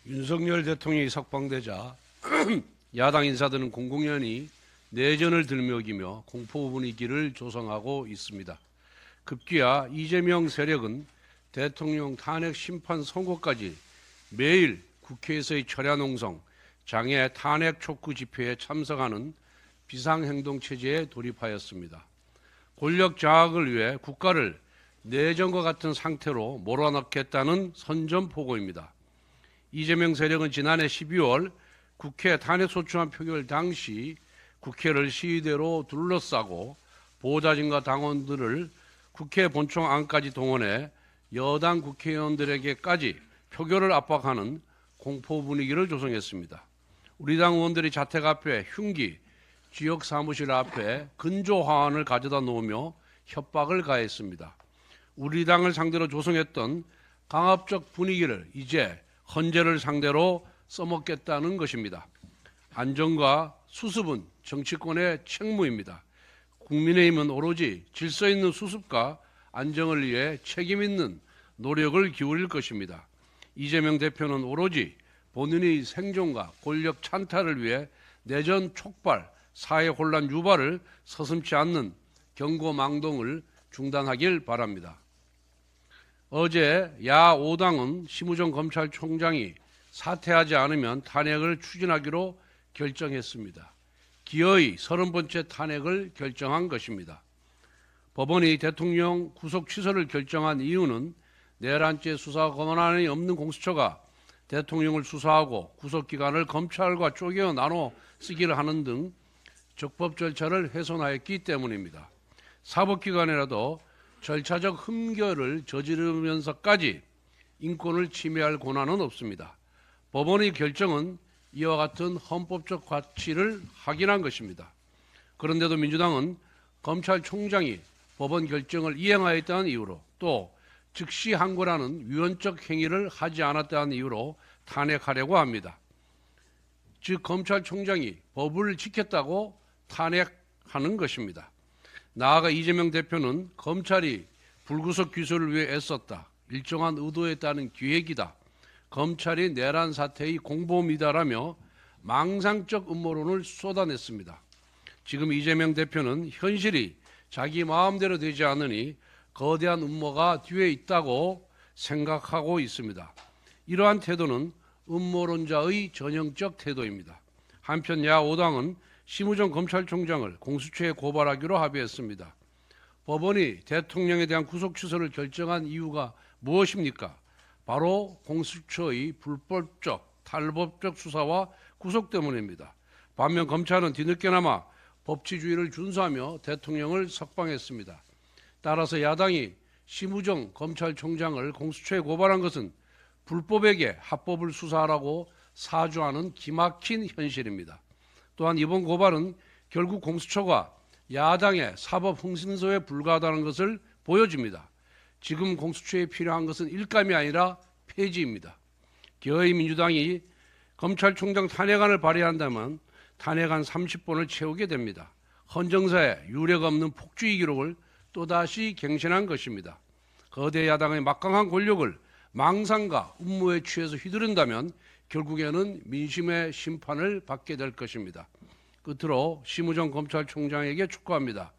윤석열 대통령이 석방되자 야당 인사들은 공공연히 내전을 들먹이며 공포 분위기를 조성하고 있습니다. 급기야 이재명 세력은 대통령 탄핵 심판 선고까지 매일 국회에서의 철야농성, 장애 탄핵 촉구 집회에 참석하는 비상행동체제에 돌입하였습니다. 권력 장악을 위해 국가를 내전과 같은 상태로 몰아넣겠다는 선전포고입니다. 이재명 세력은 지난해 12월 국회 탄핵소추안 표결 당시 국회를 시위대로 둘러싸고 보좌진과 당원들을 국회 본청 안까지 동원해 여당 국회의원들에게까지 표결을 압박하는 공포 분위기를 조성했습니다. 우리 당 의원들이 자택 앞에 흉기, 지역 사무실 앞에 근조 화환을 가져다 놓으며 협박을 가했습니다. 우리 당을 상대로 조성했던 강압적 분위기를 이제 헌재를 상대로 써먹겠다는 것입니다. 안정과 수습은 정치권의 책무입니다. 국민의힘은 오로지 질서 있는 수습과 안정을 위해 책임 있는 노력을 기울일 것입니다. 이재명 대표는 오로지 본인의 생존과 권력 찬탈을 위해 내전 촉발, 사회 혼란 유발을 서슴지 않는 경고망동을 중단하길 바랍니다. 어제 야 5당은 심우정 검찰총장이 사퇴하지 않으면 탄핵을 추진하기로 결정했습니다. 기어이 30번째 탄핵을 결정한 것입니다. 법원이 대통령 구속 취소를 결정한 이유는 내란죄 수사 권한이 없는 공수처가 대통령을 수사하고 구속기관을 검찰과 쪼개어 나눠 쓰기를 하는 등 적법 절차를 훼손하였기 때문입니다. 사법기관이라도 절차적 흠결을 저지르면서까지 인권을 침해할 권한은 없습니다. 법원의 결정은 이와 같은 헌법적 가치를 확인한 것입니다. 그런데도 민주당은 검찰총장이 법원 결정을 이행하였다는 이유로 또 즉시 항고라는 위헌적 행위를 하지 않았다는 이유로 탄핵하려고 합니다. 즉 검찰총장이 법을 지켰다고 탄핵하는 것입니다. 나아가 이재명 대표는 검찰이 불구속 기소를 위해 애썼다. 일정한 의도에 따른 기획이다. 검찰이 내란 사태의 공범이다라며 망상적 음모론을 쏟아냈습니다. 지금 이재명 대표는 현실이 자기 마음대로 되지 않으니 거대한 음모가 뒤에 있다고 생각하고 있습니다. 이러한 태도는 음모론자의 전형적 태도입니다. 한편 야 5당은 심우정 검찰총장을 공수처에 고발하기로 합의했습니다. 법원이 대통령에 대한 구속 취소를 결정한 이유가 무엇입니까? 바로 공수처의 불법적, 탈법적 수사와 구속 때문입니다. 반면 검찰은 뒤늦게나마 법치주의를 준수하며 대통령을 석방했습니다. 따라서 야당이 심우정 검찰총장을 공수처에 고발한 것은 불법에게 합법을 수사하라고 사주하는 기막힌 현실입니다. 또한 이번 고발은 결국 공수처가 야당의 사법 흥신소에 불과하다는 것을 보여줍니다. 지금 공수처에 필요한 것은 일감이 아니라 폐지입니다. 기어이 민주당이 검찰총장 탄핵안을 발의한다면 탄핵안 30번을 채우게 됩니다. 헌정사에 유례가 없는 폭주의 기록을 또다시 갱신한 것입니다. 거대 야당의 막강한 권력을 망상과 음모에 취해서 휘두른다면 결국에는 민심의 심판을 받게 될 것입니다. 끝으로 심우정 검찰총장에게 촉구합니다.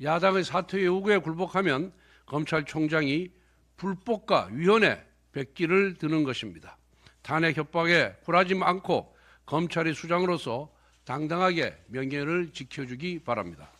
야당의 사퇴 요구에 굴복하면 검찰총장이 불법과 위헌에 백기를 드는 것입니다. 탄핵 협박에 굴하지 않고 검찰의 수장으로서 당당하게 명예를 지켜주기 바랍니다.